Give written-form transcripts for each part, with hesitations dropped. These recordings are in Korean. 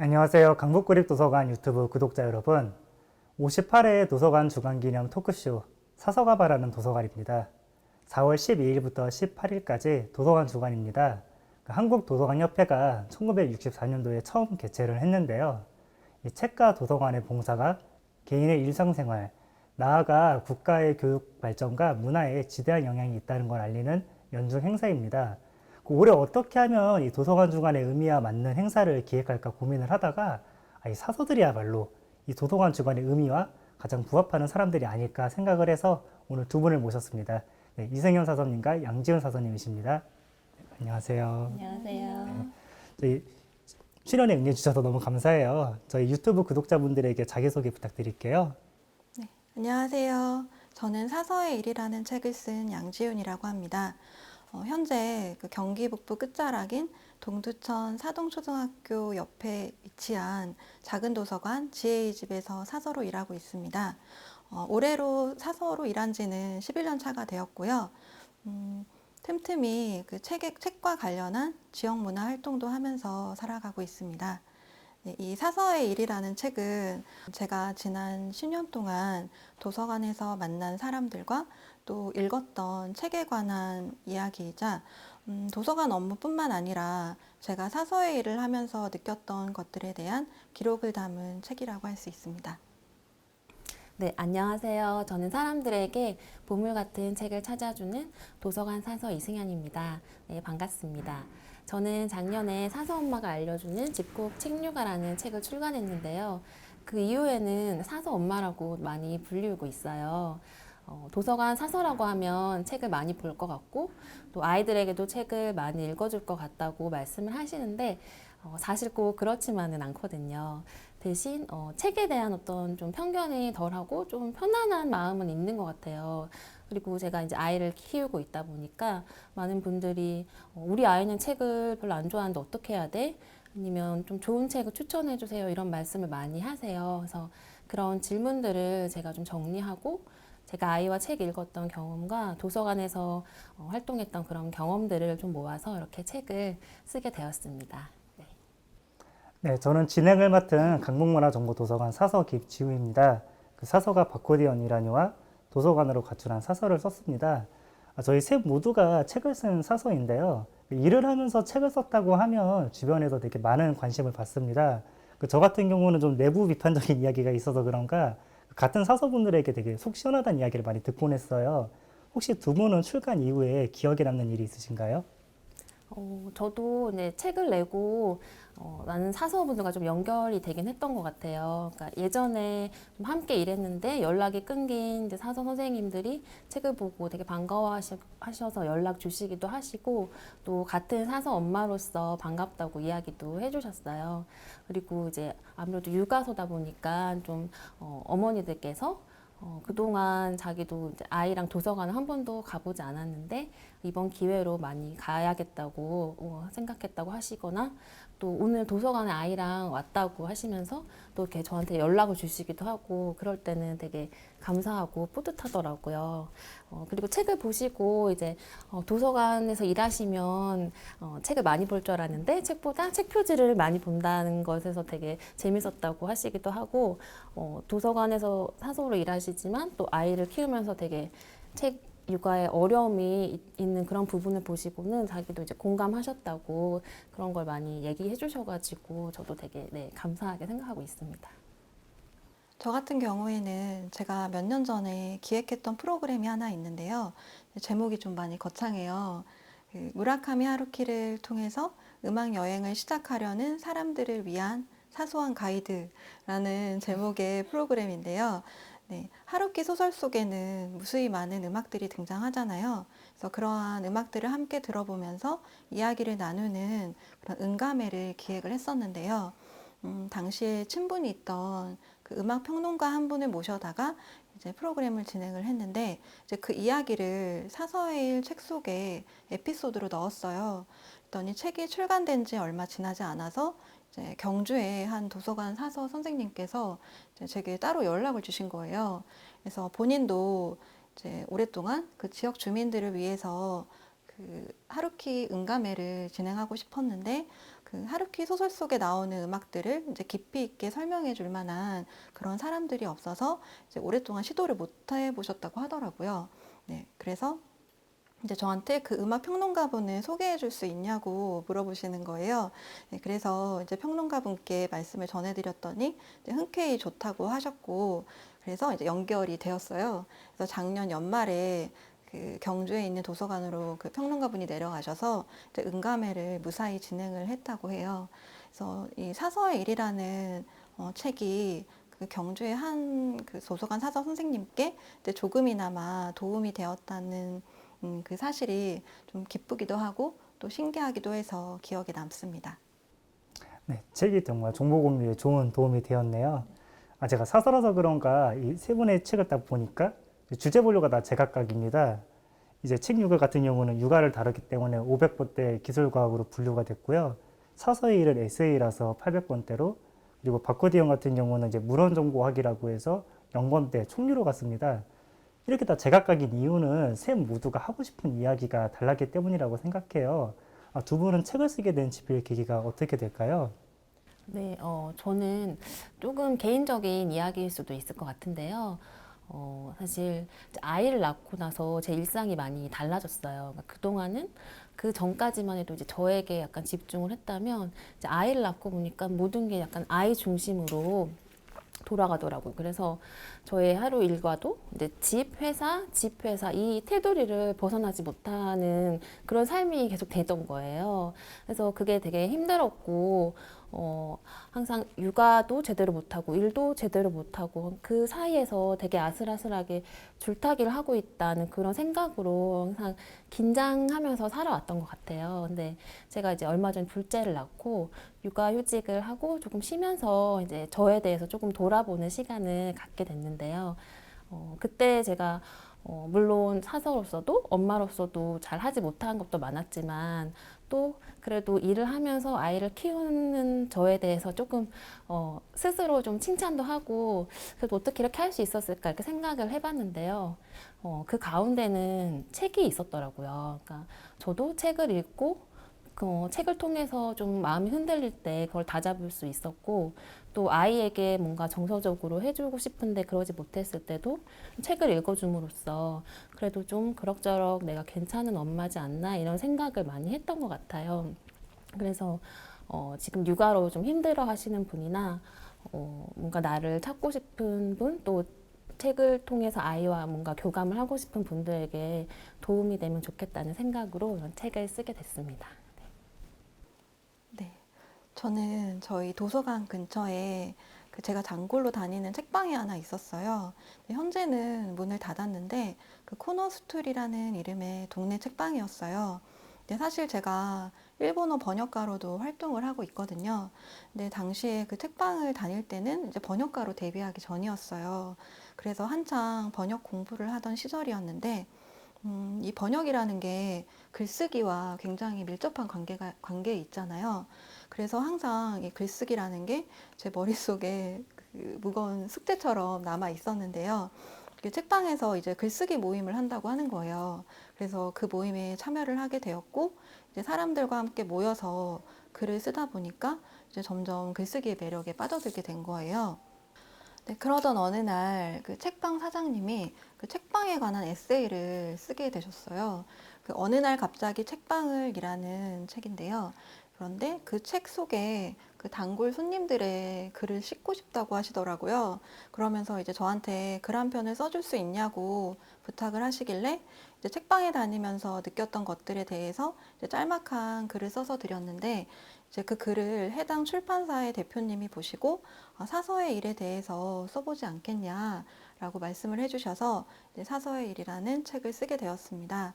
안녕하세요. 강북구립도서관 유튜브 구독자 여러분. 58회 도서관 주간기념 토크쇼 사서가봐라는 도서관입니다. 4월 12일부터 18일까지 도서관 주간입니다. 한국도서관협회가 1964년도에 처음 개최를 했는데요. 이 책과 도서관의 봉사가 개인의 일상생활, 나아가 국가의 교육 발전과 문화에 지대한 영향이 있다는 걸 알리는 연중 행사입니다. 올해 어떻게 하면 이 도서관 주간의 의미와 맞는 행사를 기획할까 고민을 하다가 이 사서들이야말로 이 도서관 주간의 의미와 가장 부합하는 사람들이 아닐까 생각을 해서 오늘 두 분을 모셨습니다. 네, 이승현 사서님과 양지은 사서님이십니다. 네, 안녕하세요. 안녕하세요. 저희 출연에 응해 주셔서 너무 감사해요. 저희 유튜브 구독자분들에게 자기소개 부탁드릴게요. 네, 안녕하세요. 저는 사서의 일이라는 책을 쓴 양지윤이라고 합니다. 현재 경기 북부 끝자락인 동두천 사동초등학교 옆에 위치한 작은 도서관 지혜의 집에서 사서로 일하고 있습니다. 올해로 사서로 일한 지는 11년 차가 되었고요. 틈틈이 책과 관련한 지역 문화 활동도 하면서 살아가고 있습니다. 네, 이 사서의 일이라는 책은 제가 지난 10년 동안 도서관에서 만난 사람들과 또 읽었던 책에 관한 이야기이자 도서관 업무뿐만 아니라 제가 사서의 일을 하면서 느꼈던 것들에 대한 기록을 담은 책이라고 할 수 있습니다. 네, 안녕하세요. 저는 사람들에게 보물 같은 책을 찾아주는 도서관 사서 이승현입니다. 네, 반갑습니다. 저는 작년에 사서 엄마가 알려주는 집콕 책류가라는 책을 출간했는데요. 그 이후에는 사서 엄마라고 많이 불리우고 있어요. 도서관 사서라고 하면 책을 많이 볼 것 같고 또 아이들에게도 책을 많이 읽어줄 것 같다고 말씀을 하시는데 사실 꼭 그렇지만은 않거든요. 대신 책에 대한 어떤 좀 편견이 덜하고 좀 편안한 마음은 있는 것 같아요. 그리고 제가 이제 아이를 키우고 있다 보니까 많은 분들이 우리 아이는 책을 별로 안 좋아하는데 어떻게 해야 돼? 아니면 좀 좋은 책을 추천해 주세요. 이런 말씀을 많이 하세요. 그래서 그런 질문들을 제가 좀 정리하고 제가 아이와 책 읽었던 경험과 도서관에서 활동했던 그런 경험들을 좀 모아서 이렇게 책을 쓰게 되었습니다. 네. 네, 저는 진행을 맡은 강북문화정보도서관 사서 김지우입니다. 그 사서가 바코디언이라니와 도서관으로 가출한 사서를 썼습니다. 저희 셋 모두가 책을 쓴 사서인데요. 일을 하면서 책을 썼다고 하면 주변에서 되게 많은 관심을 받습니다. 저 같은 경우는 좀 내부 비판적인 이야기가 있어서 그런가 같은 사서분들에게 되게 속 시원하다는 이야기를 많이 듣곤 했어요. 혹시 두 분은 출간 이후에 기억에 남는 일이 있으신가요? 저도 이제 책을 내고 많은 사서분들과 좀 연결이 되긴 했던 것 같아요. 그러니까 예전에 좀 함께 일했는데 연락이 끊긴 이제 사서 선생님들이 책을 보고 되게 반가워하셔서 연락 주시기도 하시고 또 같은 사서 엄마로서 반갑다고 이야기도 해주셨어요. 그리고 이제 아무래도 육아서다 보니까 좀 어머니들께서 그동안 자기도 이제 아이랑 도서관을 한 번도 가보지 않았는데 이번 기회로 많이 가야겠다고 생각했다고 하시거나 또 오늘 도서관에 아이랑 왔다고 하시면서 또 이렇게 저한테 연락을 주시기도 하고 그럴 때는 되게 감사하고 뿌듯하더라고요. 그리고 책을 보시고 이제 도서관에서 일하시면 책을 많이 볼 줄 알았는데 책보다 책 표지를 많이 본다는 것에서 되게 재밌었다고 하시기도 하고 도서관에서 사서로 일하시지만 또 아이를 키우면서 되게 책 육아에 어려움이 있는 그런 부분을 보시고는 자기도 이제 공감하셨다고 그런 걸 많이 얘기해 주셔가지고 저도 되게 감사하게 생각하고 있습니다. 저 같은 경우에는 제가 몇 년 전에 기획했던 프로그램이 하나 있는데요. 제목이 좀 많이 거창해요. 무라카미 하루키를 통해서 음악 여행을 시작하려는 사람들을 위한 사소한 가이드라는 제목의 프로그램인데요. 네, 하루키 소설 속에는 무수히 많은 음악들이 등장하잖아요. 그래서 그러한 음악들을 함께 들어보면서 이야기를 나누는 그런 음감회를 기획을 했었는데요. 당시에 친분이 있던 그 음악 평론가 한 분을 모셔다가 이제 프로그램을 진행을 했는데 이제 그 이야기를 사서의 일 책 속에 에피소드로 넣었어요. 그랬더니 책이 출간된 지 얼마 지나지 않아서 이제 경주의 한 도서관 사서 선생님께서 이제 제게 따로 연락을 주신 거예요. 그래서 본인도 이제 오랫동안 그 지역 주민들을 위해서 그 하루키 응가매를 진행하고 싶었는데 그 하루키 소설 속에 나오는 음악들을 이제 깊이 있게 설명해 줄 만한 그런 사람들이 없어서 이제 오랫동안 시도를 못 해보셨다고 하더라고요. 네, 그래서 이제 저한테 그 음악 평론가분을 소개해 줄 수 있냐고 물어보시는 거예요. 네, 그래서 이제 평론가분께 말씀을 전해드렸더니 이제 흔쾌히 좋다고 하셨고, 그래서 이제 연결이 되었어요. 그래서 작년 연말에 그 경주에 있는 도서관으로 그 평론가분이 내려가셔서 이제 응가매를 무사히 진행을 했다고 해요. 그래서 이 사서의 일이라는 책이 그 경주의 한 그 도서관 사서 선생님께 이제 조금이나마 도움이 되었다는 그 사실이 좀 기쁘기도 하고 또 신기하기도 해서 기억에 남습니다. 네, 책이 정말 정보 공유에 좋은 도움이 되었네요. 제가 사설라서 그런가 이 세 분의 책을 딱 보니까 주제 분류가 다 제각각입니다. 이제 책 육아 같은 경우는 육아를 다루기 때문에 500번대 기술과학으로 분류가 됐고요. 사서의 일은 에세이라서 800번대로, 그리고 바코디언 같은 경우는 이제 물원정보학이라고 해서 0번대 총류로 갔습니다. 이렇게 다 제각각인 이유는 셋 모두가 하고 싶은 이야기가 달랐기 때문이라고 생각해요. 두 분은 책을 쓰게 된 집필 계기가 어떻게 될까요? 네, 저는 조금 개인적인 이야기일 수도 있을 것 같은데요. 사실 아이를 낳고 나서 제 일상이 많이 달라졌어요. 그러니까 그동안은 그 전까지만 해도 이제 저에게 약간 집중을 했다면 이제 아이를 낳고 보니까 모든 게 약간 아이 중심으로 돌아가더라고요. 그래서 저의 하루 일과도 이제 집, 회사 이 테두리를 벗어나지 못하는 그런 삶이 계속 되던 거예요. 그래서 그게 되게 힘들었고, 항상 육아도 제대로 못하고 일도 제대로 못하고 그 사이에서 되게 아슬아슬하게 줄타기를 하고 있다는 그런 생각으로 항상 긴장하면서 살아왔던 것 같아요. 근데 제가 이제 얼마 전 둘째를 낳고 육아휴직을 하고 조금 쉬면서 이제 저에 대해서 조금 돌아보는 시간을 갖게 됐는데요. 그때 제가 물론 사서로서도 엄마로서도 잘 하지 못한 것도 많았지만 또 그래도 일을 하면서 아이를 키우는 저에 대해서 조금 스스로 좀 칭찬도 하고 그래도 어떻게 이렇게 할 수 있었을까 이렇게 생각을 해봤는데요. 그 가운데는 책이 있었더라고요. 그러니까 저도 책을 읽고 책을 통해서 좀 마음이 흔들릴 때 그걸 다잡을 수 있었고 또 아이에게 뭔가 정서적으로 해주고 싶은데 그러지 못했을 때도 책을 읽어줌으로써 그래도 좀 그럭저럭 내가 괜찮은 엄마지 않나 이런 생각을 많이 했던 것 같아요. 그래서 지금 육아로 좀 힘들어 하시는 분이나 뭔가 나를 찾고 싶은 분, 또 책을 통해서 아이와 뭔가 교감을 하고 싶은 분들에게 도움이 되면 좋겠다는 생각으로 이런 책을 쓰게 됐습니다. 네. 저는 저희 도서관 근처에 그 제가 단골로 다니는 책방이 하나 있었어요. 현재는 문을 닫았는데 그 코너스툴이라는 이름의 동네 책방이었어요. 근데 사실 제가 일본어 번역가로도 활동을 하고 있거든요. 근데 당시에 그 책방을 다닐 때는 이제 번역가로 데뷔하기 전이었어요. 그래서 한창 번역 공부를 하던 시절이었는데 이 번역이라는 게 글쓰기와 굉장히 밀접한 관계에 있잖아요. 그래서 항상 이 글쓰기라는 게 제 머릿속에 그 무거운 숙제처럼 남아 있었는데요. 책방에서 이제 글쓰기 모임을 한다고 하는 거예요. 그래서 그 모임에 참여를 하게 되었고, 이제 사람들과 함께 모여서 글을 쓰다 보니까 이제 점점 글쓰기의 매력에 빠져들게 된 거예요. 네, 그러던 어느 날 그 책방 사장님이 그 책방에 관한 에세이를 쓰게 되셨어요. 그 어느 날 갑자기 책방을이라는 책인데요. 그런데 그 책 속에 그 단골 손님들의 글을 싣고 싶다고 하시더라고요. 그러면서 이제 저한테 글 한 편을 써줄 수 있냐고 부탁을 하시길래 이제 책방에 다니면서 느꼈던 것들에 대해서 이제 짤막한 글을 써서 드렸는데 이제 그 글을 해당 출판사의 대표님이 보시고 사서의 일에 대해서 써보지 않겠냐라고 말씀을 해주셔서 사서의 일이라는 책을 쓰게 되었습니다.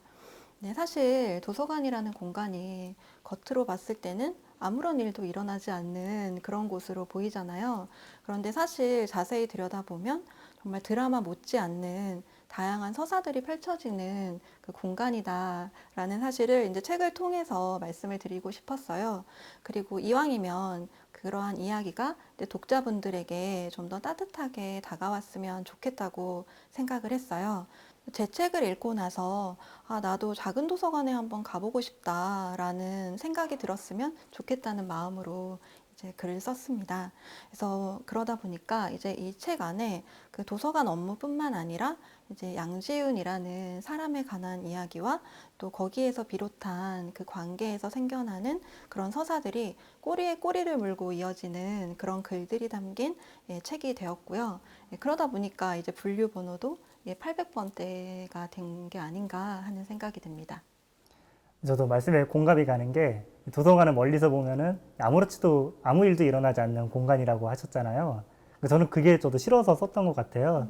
네, 사실 도서관이라는 공간이 겉으로 봤을 때는 아무런 일도 일어나지 않는 그런 곳으로 보이잖아요. 그런데 사실 자세히 들여다보면 정말 드라마 못지않는 다양한 서사들이 펼쳐지는 그 공간이다라는 사실을 이제 책을 통해서 말씀을 드리고 싶었어요. 그리고 이왕이면 그러한 이야기가 독자분들에게 좀 더 따뜻하게 다가왔으면 좋겠다고 생각을 했어요. 제 책을 읽고 나서 아, 나도 작은 도서관에 한번 가보고 싶다라는 생각이 들었으면 좋겠다는 마음으로 이제 글을 썼습니다. 그래서 그러다 보니까 이제 이 책 안에 그 도서관 업무뿐만 아니라 이제 양지윤이라는 사람에 관한 이야기와 또 거기에서 비롯한 그 관계에서 생겨나는 그런 서사들이 꼬리에 꼬리를 물고 이어지는 그런 글들이 담긴 예, 책이 되었고요. 예, 그러다 보니까 이제 분류 번호도 800번대가 된 게 아닌가 하는 생각이 듭니다. 저도 말씀에 공감이 가는 게 도서관을 멀리서 보면은 아무렇지도 아무 일도 일어나지 않는 공간이라고 하셨잖아요. 저는 그게 저도 싫어서 썼던 것 같아요.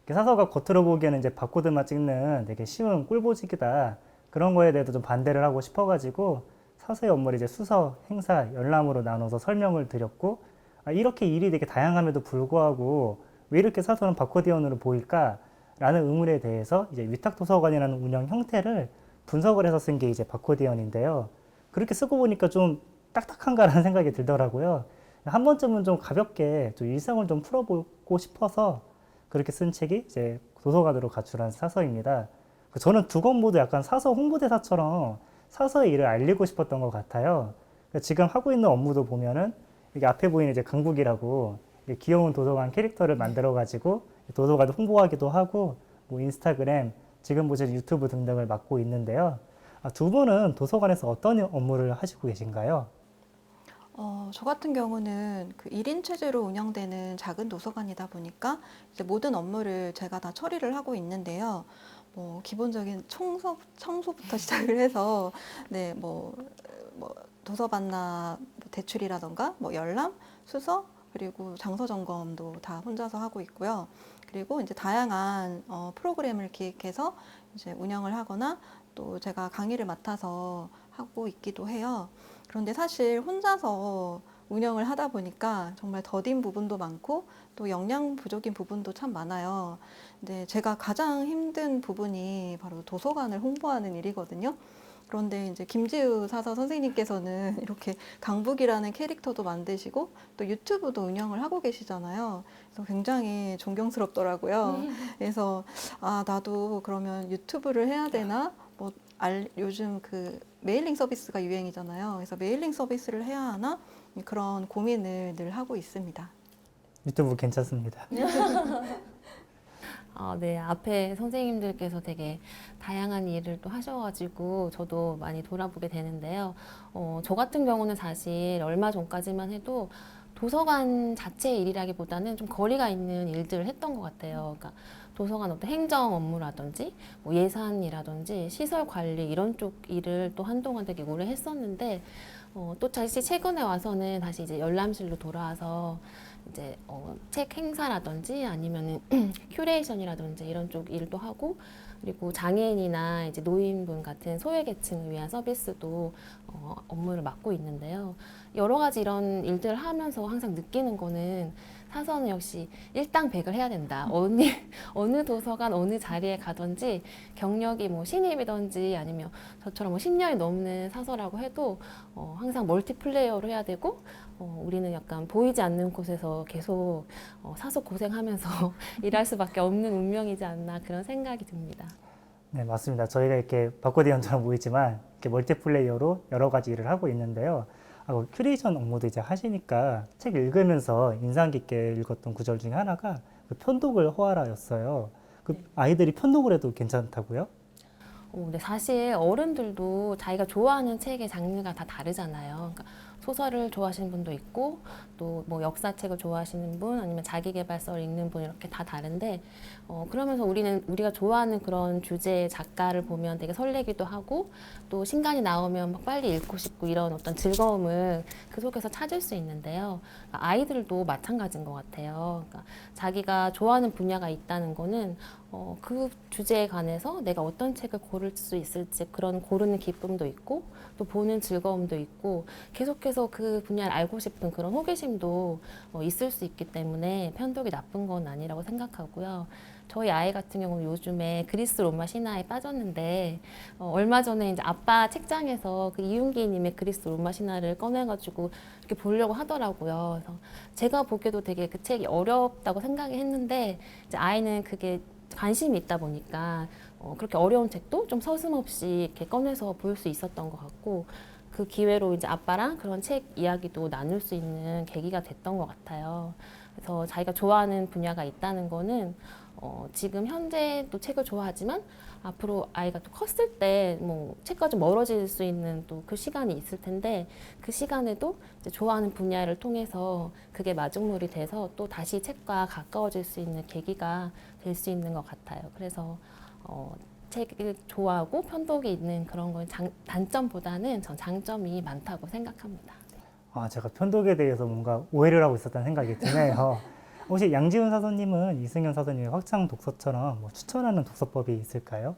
사서가 겉으로 보기에는 이제 바코드만 찍는 되게 쉬운 꿀보직이다. 그런 거에 대해서 좀 반대를 하고 싶어가지고 사서의 업무를 이제 수서, 행사, 열람으로 나눠서 설명을 드렸고, 이렇게 일이 되게 다양함에도 불구하고 왜 이렇게 사서는 바코드형으로 보일까? 라는 의문에 대해서 이제 위탁도서관이라는 운영 형태를 분석을 해서 쓴 게 이제 바코드형인데요. 그렇게 쓰고 보니까 좀 딱딱한가라는 생각이 들더라고요. 한 번쯤은 좀 가볍게 좀 일상을 좀 풀어보고 싶어서 그렇게 쓴 책이 이제 도서관으로 가출한 사서입니다. 저는 두 권 모두 약간 사서 홍보대사처럼 사서의 일을 알리고 싶었던 것 같아요. 지금 하고 있는 업무도 보면은 여기 앞에 보이는 이제 강북이라고 귀여운 도서관 캐릭터를 만들어가지고 도서관 홍보하기도 하고 뭐 인스타그램, 지금 보시는 유튜브 등등을 맡고 있는데요. 두 분은 도서관에서 어떤 업무를 하시고 계신가요? 저 같은 경우는 그 1인 체제로 운영되는 작은 도서관이다 보니까 이제 모든 업무를 제가 다 처리를 하고 있는데요. 뭐 기본적인 청소부터 시작을 해서 네, 뭐 도서 반납 대출이라던가 뭐 열람, 수서 그리고 장소 점검도 다 혼자서 하고 있고요. 그리고 이제 다양한 프로그램을 기획해서 이제 운영을 하거나 또 제가 강의를 맡아서 하고 있기도 해요. 그런데 사실 혼자서 운영을 하다 보니까 정말 더딘 부분도 많고 또 역량 부족인 부분도 참 많아요. 근데 제가 가장 힘든 부분이 바로 도서관을 홍보하는 일이거든요. 그런데 이제 김지우 사서 선생님께서는 이렇게 강북이라는 캐릭터도 만드시고 또 유튜브도 운영을 하고 계시잖아요. 그래서 굉장히 존경스럽더라고요. 그래서 아, 나도 그러면 유튜브를 해야 되나? 요즘 그 메일링 서비스가 유행이잖아요. 그래서 메일링 서비스를 해야 하나? 그런 고민을 늘 하고 있습니다. 유튜브 괜찮습니다. 네, 앞에 선생님들께서 되게 다양한 일을 또 하셔가지고 저도 많이 돌아보게 되는데요. 저 같은 경우는 사실 얼마 전까지만 해도 도서관 자체의 일이라기보다는 좀 거리가 있는 일들을 했던 것 같아요. 그러니까 도서관 어떤 행정 업무라든지 뭐 예산이라든지 시설 관리 이런 쪽 일을 또 한동안 되게 오래 했었는데 또 다시 최근에 와서는 다시 이제 열람실로 돌아와서 이제 책 행사라든지 아니면은 큐레이션이라든지 이런 쪽 일도 하고 그리고 장애인이나 이제 노인분 같은 소외계층을 위한 서비스도 업무를 맡고 있는데요. 여러 가지 이런 일들을 하면서 항상 느끼는 거는 사서는 역시 일당백을 해야 된다. 어느 도서관 어느 자리에 가든지 경력이 뭐 신입이든지 아니면 저처럼 뭐 10년이 넘는 사서라고 해도 항상 멀티플레이어로 해야 되고 우리는 약간 보이지 않는 곳에서 계속 사서 고생하면서 일할 수밖에 없는 운명이지 않나 그런 생각이 듭니다. 네, 맞습니다. 저희가 이렇게 바코드형처럼 보이지만 이렇게 멀티플레이어로 여러 가지 일을 하고 있는데요. 큐레이션 업무도 이제 하시니까 책 읽으면서 인상 깊게 읽었던 구절 중에 하나가 그 편독을 허하라였어요. 그 아이들이 편독을 해도 괜찮다고요? 근데 사실 어른들도 자기가 좋아하는 책의 장르가 다 다르잖아요. 그러니까 소설을 좋아하시는 분도 있고 또 뭐 역사책을 좋아하시는 분 아니면 자기계발서를 읽는 분 이렇게 다 다른데 그러면서 우리가 좋아하는 그런 주제의 작가를 보면 되게 설레기도 하고 또 신간이 나오면 막 빨리 읽고 싶고 이런 어떤 즐거움을 그 속에서 찾을 수 있는데요. 그러니까 아이들도 마찬가지인 것 같아요. 그러니까 자기가 좋아하는 분야가 있다는 거는 그 주제에 관해서 내가 어떤 책을 고를 수 있을지 그런 고르는 기쁨도 있고 또 보는 즐거움도 있고 계속해서 그 분야를 알고 싶은 그런 호기심도 있을 수 있기 때문에 편독이 나쁜 건 아니라고 생각하고요. 저희 아이 같은 경우는 요즘에 그리스 로마 신화에 빠졌는데 얼마 전에 이제 아빠 책장에서 그 이윤기님의 그리스 로마 신화를 꺼내가지고 이렇게 보려고 하더라고요. 그래서 제가 보기에도 되게 그 책이 어렵다고 생각이 했는데 이제 아이는 그게 관심이 있다 보니까 그렇게 어려운 책도 좀 서슴없이 이렇게 꺼내서 볼 수 있었던 것 같고 그 기회로 이제 아빠랑 그런 책 이야기도 나눌 수 있는 계기가 됐던 것 같아요. 그래서 자기가 좋아하는 분야가 있다는 거는 지금 현재도 책을 좋아하지만 앞으로 아이가 또 컸을 때 뭐 책과 좀 멀어질 수 있는 또 그 시간이 있을 텐데 그 시간에도 이제 좋아하는 분야를 통해서 그게 마중물이 돼서 또 다시 책과 가까워질 수 있는 계기가 될 수 있는 것 같아요. 그래서 책을 좋아하고 편독이 있는 그런 건 단점보다는 전 장점이 많다고 생각합니다. 제가 편독에 대해서 뭔가 오해를 하고 있었다는 생각이 드네요. 혹시 양지훈 사서님은 이승현 사서님의 확장 독서처럼 뭐 추천하는 독서법이 있을까요?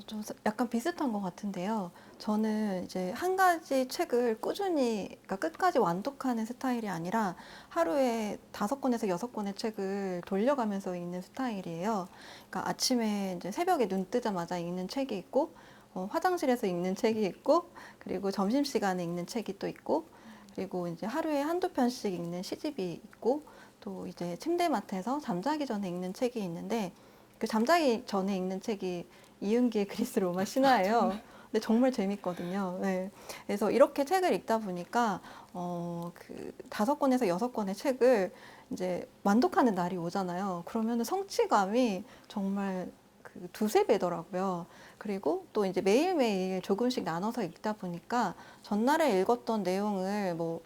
좀 약간 비슷한 것 같은데요. 저는 이제 한 가지 책을 꾸준히, 그러니까 끝까지 완독하는 스타일이 아니라 하루에 5권에서 6권의 책을 돌려가면서 읽는 스타일이에요. 그러니까 아침에 이제 새벽에 눈 뜨자마자 읽는 책이 있고, 화장실에서 읽는 책이 있고, 그리고 점심시간에 읽는 책이 또 있고, 그리고 이제 하루에 한두 편씩 읽는 시집이 있고, 또 이제 침대맡에서 잠자기 전에 읽는 책이 있는데, 그 잠자기 전에 읽는 책이 이은기의 그리스 로마 신화예요. 근데 정말 재밌거든요. 네. 그래서 이렇게 책을 읽다 보니까 그 5권에서 6권의 책을 이제 완독하는 날이 오잖아요. 그러면 성취감이 정말 그 두세 배더라고요. 그리고 또 이제 매일매일 조금씩 나눠서 읽다 보니까 전날에 읽었던 내용을 뭐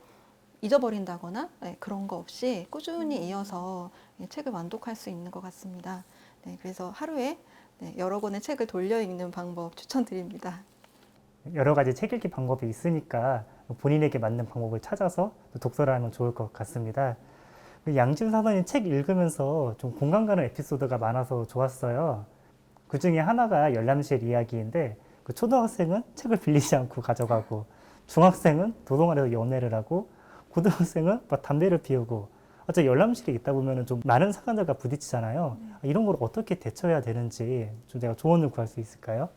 잊어버린다거나 그런 거 없이 꾸준히 이어서 책을 완독할 수 있는 것 같습니다. 네, 그래서 하루에 여러 권의 책을 돌려 읽는 방법 추천드립니다. 여러 가지 책 읽기 방법이 있으니까 본인에게 맞는 방법을 찾아서 독서를 하면 좋을 것 같습니다. 양지훈 사서님 책 읽으면서 좀 공감 가는 에피소드가 많아서 좋았어요. 그 중에 하나가 열람실 이야기인데 그 초등학생은 책을 빌리지 않고 가져가고 중학생은 도서관에서 연애를 하고 고등학생은 막 담배를 피우고 열람실에 있다 보면 좀 많은 사람들과 부딪히잖아요. 이런 걸 어떻게 대처해야 되는지 좀 제가 조언을 구할 수 있을까요?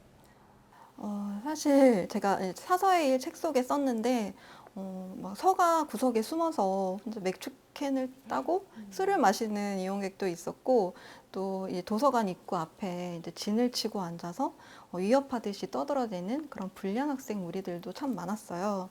사실 제가 사서의 일 책 속에 썼는데 막 서가 구석에 숨어서 혼자 맥주캔을 따고 술을 마시는 이용객도 있었고 또 이제 도서관 입구 앞에 이제 진을 치고 앉아서 위협하듯이 떠들어대는 그런 불량 학생 무리들도 참 많았어요.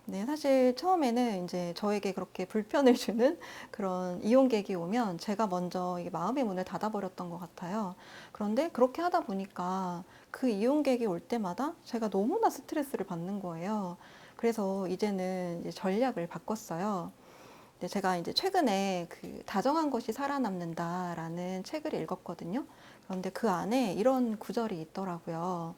네, 사실 처음에는 이제 저에게 그렇게 불편을 주는 그런 이용객이 오면 제가 먼저 이게 마음의 문을 닫아버렸던 것 같아요. 그런데 그렇게 하다 보니까 그 이용객이 올 때마다 제가 너무나 스트레스를 받는 거예요. 그래서 이제는 이제 전략을 바꿨어요. 근데 제가 이제 최근에 그 다정한 것이 살아남는다라는 책을 읽었거든요. 그런데 그 안에 이런 구절이 있더라고요.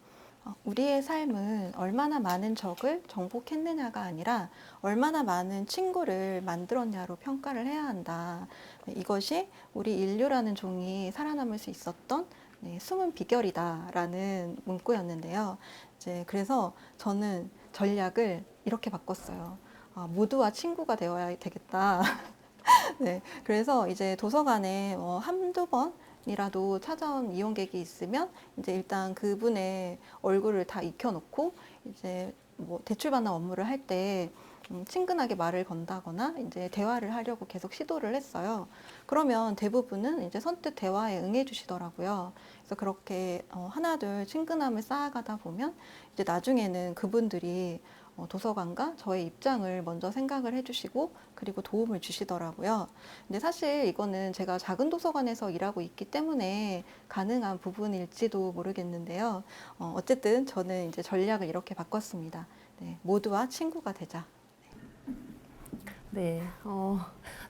우리의 삶은 얼마나 많은 적을 정복했느냐가 아니라 얼마나 많은 친구를 만들었냐로 평가를 해야 한다. 이것이 우리 인류라는 종이 살아남을 수 있었던 숨은 비결이다라는 문구였는데요. 이제 그래서 저는 전략을 이렇게 바꿨어요. 모두와 친구가 되어야 되겠다. 네, 그래서 이제 도서관에 한두 번이라도 찾아온 이용객이 있으면 이제 일단 그분의 얼굴을 다 익혀놓고 이제 뭐 대출받는 업무를 할 때 친근하게 말을 건다거나 이제 대화를 하려고 계속 시도를 했어요. 그러면 대부분은 이제 선뜻 대화에 응해 주시더라고요. 그래서 그렇게 하나둘 친근함을 쌓아가다 보면 이제 나중에는 그분들이 도서관과 저의 입장을 먼저 생각을 해주시고 그리고 도움을 주시더라고요. 근데 사실 이거는 제가 작은 도서관에서 일하고 있기 때문에 가능한 부분일지도 모르겠는데요. 어쨌든 저는 이제 전략을 이렇게 바꿨습니다. 네, 모두와 친구가 되자. 네,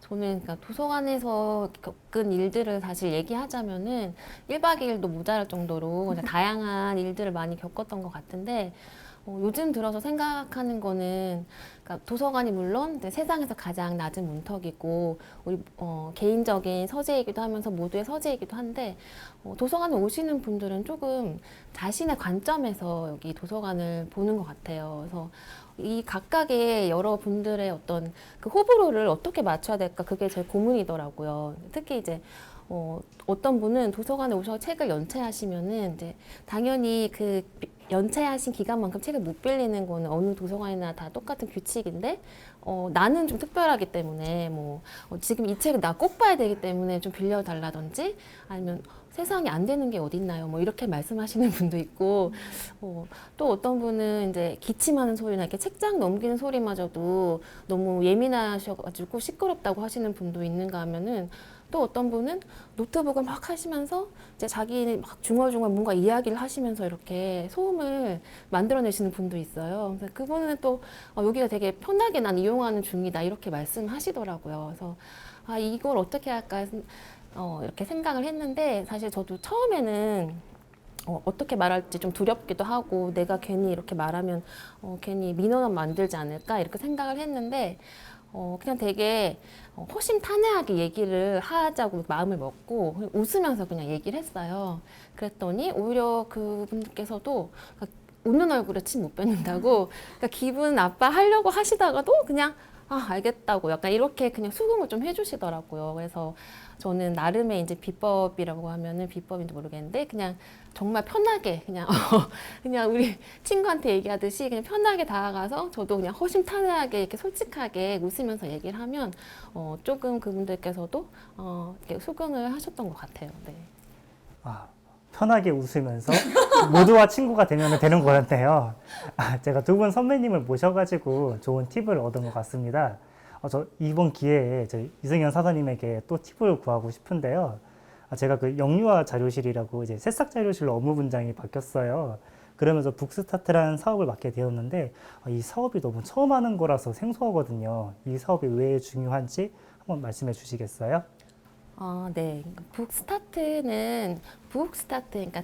저는 그러니까 도서관에서 겪은 일들을 사실 얘기하자면은 1박 2일도 모자랄 정도로 그냥 다양한 일들을 많이 겪었던 것 같은데 요즘 들어서 생각하는 거는 그러니까 도서관이 물론 이제 세상에서 가장 낮은 문턱이고 우리 개인적인 서재이기도 하면서 모두의 서재이기도 한데 도서관에 오시는 분들은 조금 자신의 관점에서 여기 도서관을 보는 것 같아요. 그래서 이 각각의 여러 분들의 어떤 그 호불호를 어떻게 맞춰야 될까 그게 제일 고민이더라고요. 특히 이제 어떤 분은 도서관에 오셔서 책을 연체하시면은 이제 당연히 그 연체하신 기간만큼 책을 못 빌리는 거는 어느 도서관이나 다 똑같은 규칙인데 나는 좀 특별하기 때문에 뭐 지금 이 책을 나 꼭 봐야 되기 때문에 좀 빌려달라든지 아니면 세상에 안 되는 게 어딨나요? 뭐 이렇게 말씀하시는 분도 있고, 또 어떤 분은 이제 기침하는 소리나 이렇게 책장 넘기는 소리마저도 너무 예민하셔가지고 시끄럽다고 하시는 분도 있는가 하면은, 또 어떤 분은 노트북을 막 하시면서 이제 자기 막 중얼중얼 뭔가 이야기를 하시면서 이렇게 소음을 만들어내시는 분도 있어요. 그래서 그분은 또 여기가 되게 편하게 난 이용하는 중이다 이렇게 말씀하시더라고요. 그래서 아, 이걸 어떻게 할까 이렇게 생각을 했는데, 사실 저도 처음에는 어떻게 말할지 좀 두렵기도 하고, 내가 괜히 이렇게 말하면 괜히 민원만 만들지 않을까 이렇게 생각을 했는데, 그냥 되게 허심탄회하게 얘기를 하자고 마음을 먹고 웃으면서 그냥 얘기를 했어요. 그랬더니 오히려 그분께서도 웃는 얼굴에 침 못 뱉는다고, 그러니까 기분 나빠하려고 하시다가도 그냥 아, 알겠다고 약간 이렇게 그냥 수긍을 좀 해주시더라고요. 그래서 저는 나름의 이제 비법이라고 하면은 비법인지 모르겠는데, 그냥 정말 편하게 그냥 그냥 우리 친구한테 얘기하듯이 그냥 편하게 다가가서 저도 그냥 허심탄회하게 이렇게 솔직하게 웃으면서 얘기를 하면 조금 그분들께서도 이렇게 수긍을 하셨던 것 같아요. 네. 아, 편하게 웃으면서 모두와 친구가 되면 되는 거였네요. 제가 두 분 선배님을 모셔가지고 좋은 팁을 얻은 것 같습니다. 저 이번 기회에 저희 이승현 사장님에게 또 팁을 구하고 싶은데요. 제가 그 영유아 자료실이라고 이제 새싹 자료실로 업무 분장이 바뀌었어요. 그러면서 북스타트라는 사업을 맡게 되었는데, 이 사업이 너무 처음 하는 거라서 생소하거든요. 이 사업이 왜 중요한지 한번 말씀해 주시겠어요? 네. 북스타트, 그러니까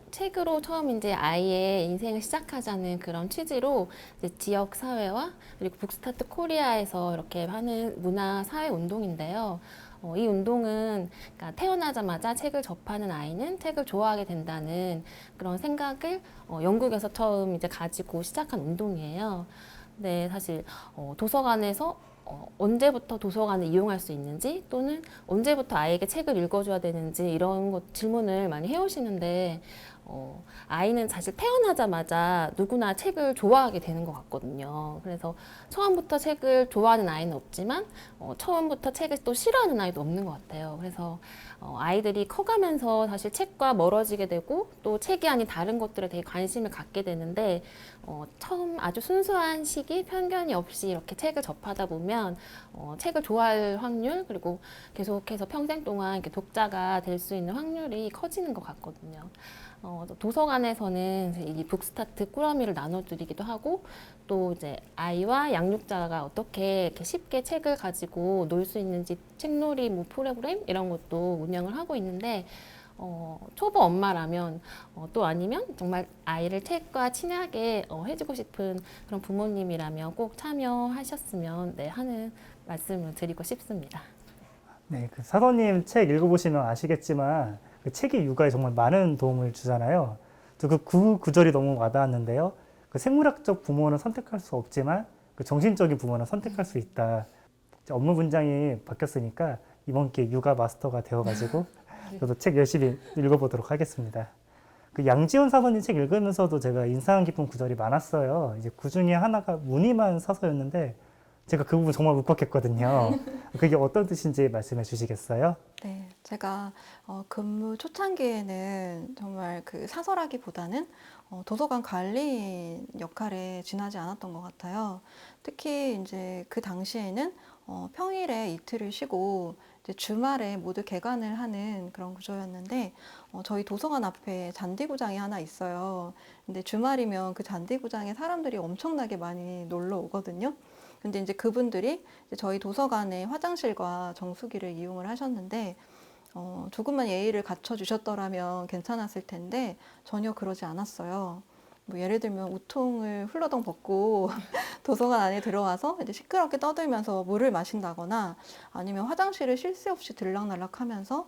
책으로 처음 이제 아이의 인생을 시작하자는 그런 취지로 이제 지역 사회와 그리고 북스타트 코리아에서 이렇게 하는 문화 사회 운동인데요. 이 운동은 그러니까 태어나자마자 책을 접하는 아이는 책을 좋아하게 된다는 그런 생각을 영국에서 처음 이제 가지고 시작한 운동이에요. 네, 사실 도서관에서 언제부터 도서관을 이용할 수 있는지, 또는 언제부터 아이에게 책을 읽어줘야 되는지 이런 것 질문을 많이 해오시는데, 아이는 사실 태어나자마자 누구나 책을 좋아하게 되는 것 같거든요. 그래서 처음부터 책을 좋아하는 아이는 없지만 처음부터 책을 또 싫어하는 아이도 없는 것 같아요. 그래서 아이들이 커가면서 사실 책과 멀어지게 되고 또 책이 아닌 다른 것들에 되게 관심을 갖게 되는데, 처음 아주 순수한 시기, 편견이 없이 이렇게 책을 접하다 보면 책을 좋아할 확률, 그리고 계속해서 평생 동안 이렇게 독자가 될 수 있는 확률이 커지는 것 같거든요. 도서관에서는 이 북스타트 꾸러미를 나눠드리기도 하고, 또 이제 아이와 양육자가 어떻게 이렇게 쉽게 책을 가지고 놀 수 있는지 책놀이 뭐 프로그램 이런 것도 운영을 하고 있는데, 초보 엄마라면 또 아니면 정말 아이를 책과 친하게 해주고 싶은 그런 부모님이라면 꼭 참여하셨으면 하는 말씀을 드리고 싶습니다. 네, 그 사도님 책 읽어보시면 아시겠지만 그 책이 육아에 정말 많은 도움을 주잖아요. 저 그 구절이 너무 와닿았는데요. 그 생물학적 부모는 선택할 수 없지만 그 정신적인 부모는 선택할 수 있다. 업무 분장이 바뀌었으니까 이번 기회에 육아 마스터가 되어가지고 저도 책 열심히 읽어보도록 하겠습니다. 그 양지원 사도님 책 읽으면서도 제가 인상 깊은 구절이 많았어요. 이제 그 중에 하나가 무늬만 사서였는데 제가 그 부분 정말 울컥했거든요. 그게 어떤 뜻인지 말씀해 주시겠어요? 네, 제가 근무 초창기에는 정말 그 사설하기보다는 도서관 관리인 역할에 지나지 않았던 것 같아요. 특히 이제 그 당시에는 평일에 이틀을 쉬고 이제 주말에 모두 개관을 하는 그런 구조였는데, 저희 도서관 앞에 잔디구장이 하나 있어요. 근데 주말이면 그 잔디구장에 사람들이 엄청나게 많이 놀러 오거든요. 근데 이제 그분들이 이제 저희 도서관의 화장실과 정수기를 이용을 하셨는데, 조금만 예의를 갖춰 주셨더라면 괜찮았을 텐데 전혀 그러지 않았어요. 뭐 예를 들면 우통을 훌러덩 벗고 도서관 안에 들어와서 이제 시끄럽게 떠들면서 물을 마신다거나, 아니면 화장실을 쉴 새 없이 들락날락하면서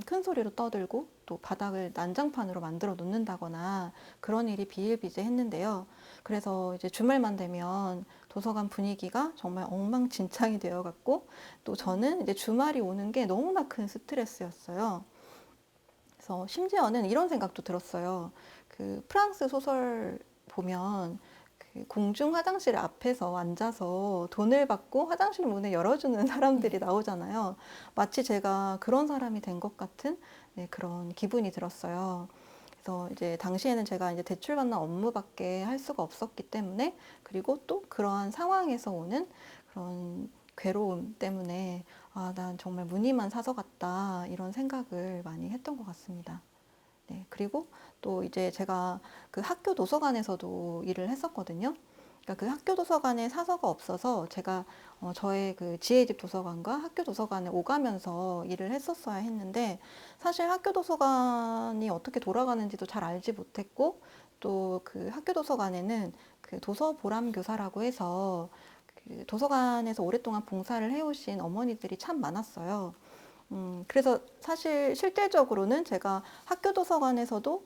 큰 소리로 떠들고 또 바닥을 난장판으로 만들어 놓는다거나 그런 일이 비일비재했는데요. 그래서 이제 주말만 되면 도서관 분위기가 정말 엉망진창이 되어갔고, 또 저는 이제 주말이 오는 게 너무나 큰 스트레스였어요. 그래서 심지어는 이런 생각도 들었어요. 그 프랑스 소설 보면 그 그 공중 화장실 앞에서 앉아서 돈을 받고 화장실 문을 열어주는 사람들이 나오잖아요. 마치 제가 그런 사람이 된 것 같은 네, 그런 기분이 들었어요. 그래서 이제 당시에는 제가 이제 대출받는 업무밖에 할 수가 없었기 때문에 그리고 또 그러한 상황에서 오는 그런 괴로움 때문에 아, 난 정말 무늬만 사서 같다 이런 생각을 많이 했던 것 같습니다. 네, 그리고 또 이제 제가 그 학교 도서관에서도 일을 했었거든요. 그러니까 그 학교 도서관에 사서가 없어서 제가 저의 그 지혜집 도서관과 학교 도서관에 오가면서 일을 했었어야 했는데 사실 학교 도서관이 어떻게 돌아가는지도 잘 알지 못했고 또 그 학교 도서관에는 그 도서 보람 교사라고 해서 그 도서관에서 오랫동안 봉사를 해오신 어머니들이 참 많았어요. 그래서 사실 실질적으로는 제가 학교 도서관에서도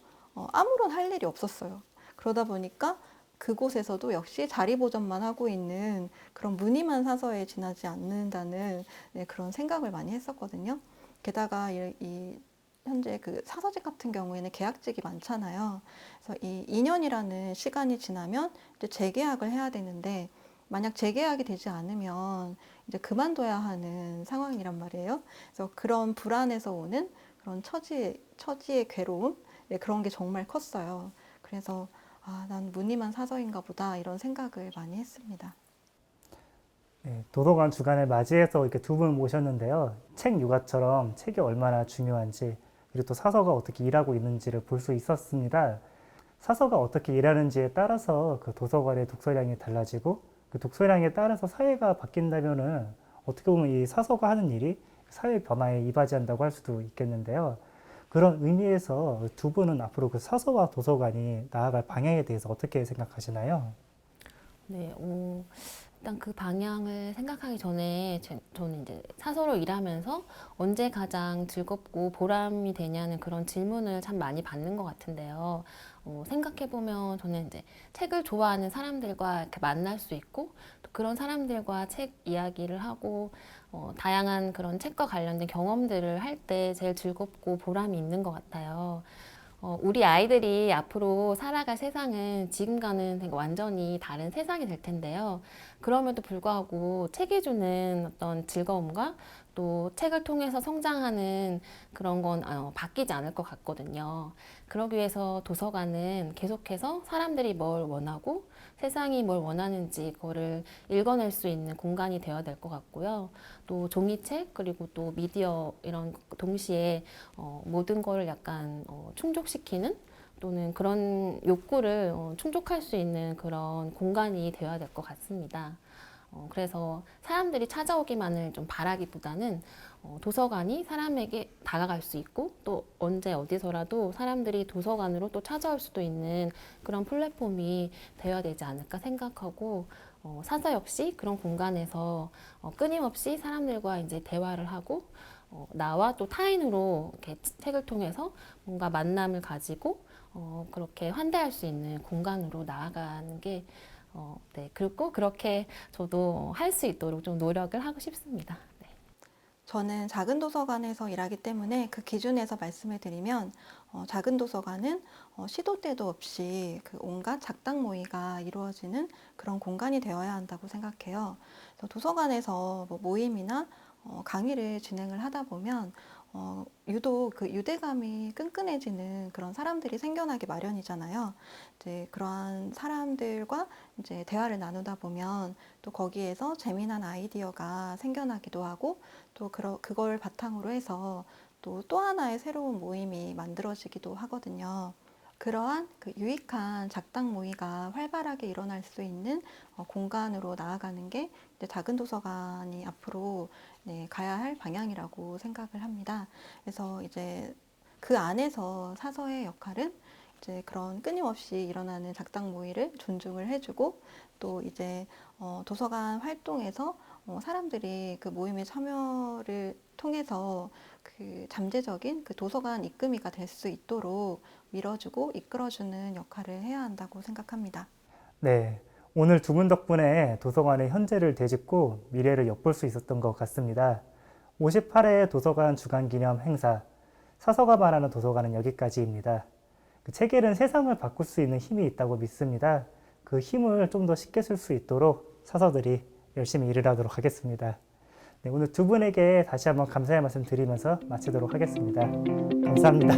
아무런 할 일이 없었어요. 그러다 보니까 그곳에서도 역시 자리 보전만 하고 있는 그런 무늬만 사서에 지나지 않는다는 네, 그런 생각을 많이 했었거든요. 게다가 이 현재 그 사서직 같은 경우에는 계약직이 많잖아요. 그래서 이 2년이라는 시간이 지나면 이제 재계약을 해야 되는데 만약 재계약이 되지 않으면 이제 그만둬야 하는 상황이란 말이에요. 그래서 그런 불안에서 오는 그런 처지의 괴로움, 네, 그런 게 정말 컸어요. 그래서 아, 난 무늬만 사서인가 보다 이런 생각을 많이 했습니다. 네, 도서관 주간을 맞이해서 이렇게 두 분 모셨는데요. 책 육아처럼 책이 얼마나 중요한지 그리고 또 사서가 어떻게 일하고 있는지를 볼 수 있었습니다. 사서가 어떻게 일하는지에 따라서 그 도서관의 독서량이 달라지고 그 독서량에 따라서 사회가 바뀐다면은 어떻게 보면 이 사서가 하는 일이 사회 변화에 이바지한다고 할 수도 있겠는데요. 그런 의미에서 두 분은 앞으로 그 사서와 도서관이 나아갈 방향에 대해서 어떻게 생각하시나요? 네, 일단 그 방향을 생각하기 전에 저는 이제 사서로 일하면서 언제 가장 즐겁고 보람이 되냐는 그런 질문을 참 많이 받는 것 같은데요. 생각해보면 저는 이제 책을 좋아하는 사람들과 이렇게 만날 수 있고 또 그런 사람들과 책 이야기를 하고 다양한 그런 책과 관련된 경험들을 할 때 제일 즐겁고 보람이 있는 것 같아요. 우리 아이들이 앞으로 살아갈 세상은 지금과는 되게 완전히 다른 세상이 될 텐데요. 그럼에도 불구하고 책이 주는 어떤 즐거움과 또 책을 통해서 성장하는 그런 건 바뀌지 않을 것 같거든요. 그러기 위해서 도서관은 계속해서 사람들이 뭘 원하고 세상이 뭘 원하는지 그거를 읽어낼 수 있는 공간이 되어야 될 것 같고요. 또 종이책 그리고 또 미디어 이런 동시에 모든 거를 약간 충족시키는 또는 그런 욕구를 충족할 수 있는 그런 공간이 되어야 될 것 같습니다. 그래서 사람들이 찾아오기만을 좀 바라기보다는 도서관이 사람에게 다가갈 수 있고 또 언제 어디서라도 사람들이 도서관으로 또 찾아올 수도 있는 그런 플랫폼이 되어야 되지 않을까 생각하고 사서 역시 그런 공간에서 끊임없이 사람들과 이제 대화를 하고 나와 또 타인으로 이렇게 책을 통해서 뭔가 만남을 가지고 그렇게 환대할 수 있는 공간으로 나아가는 게 네, 그리고 그렇게 저도 할 수 있도록 좀 노력을 하고 싶습니다. 네. 저는 작은 도서관에서 일하기 때문에 그 기준에서 말씀을 드리면 작은 도서관은 시도 때도 없이 그 온갖 작당 모의가 이루어지는 그런 공간이 되어야 한다고 생각해요. 그래서 도서관에서 뭐 모임이나 강의를 진행을 하다 보면 유독 그 유대감이 끈끈해지는 그런 사람들이 생겨나기 마련이잖아요. 이제 그러한 사람들과 이제 대화를 나누다 보면 또 거기에서 재미난 아이디어가 생겨나기도 하고 또 그걸 바탕으로 해서 또 하나의 새로운 모임이 만들어지기도 하거든요. 그러한 그 유익한 작당 모의가 활발하게 일어날 수 있는 공간으로 나아가는 게 이제 작은 도서관이 앞으로 네, 가야 할 방향이라고 생각을 합니다. 그래서 이제 그 안에서 사서의 역할은 이제 그런 끊임없이 일어나는 작당 모의를 존중을 해주고 또 이제 도서관 활동에서 사람들이 그 모임에 참여를 통해서 그 잠재적인 그 도서관 입금이가 될 수 있도록 밀어주고 이끌어주는 역할을 해야 한다고 생각합니다. 네, 오늘 두 분 덕분에 도서관의 현재를 되짚고 미래를 엿볼 수 있었던 것 같습니다. 58회 도서관 주간기념 행사, 사서가 말하는 도서관은 여기까지입니다. 그 책 읽은 세상을 바꿀 수 있는 힘이 있다고 믿습니다. 그 힘을 좀 더 쉽게 쓸 수 있도록 사서들이 열심히 일을 하도록 하겠습니다. 네, 오늘 두 분에게 다시 한번 감사의 말씀 드리면서 마치도록 하겠습니다. 감사합니다.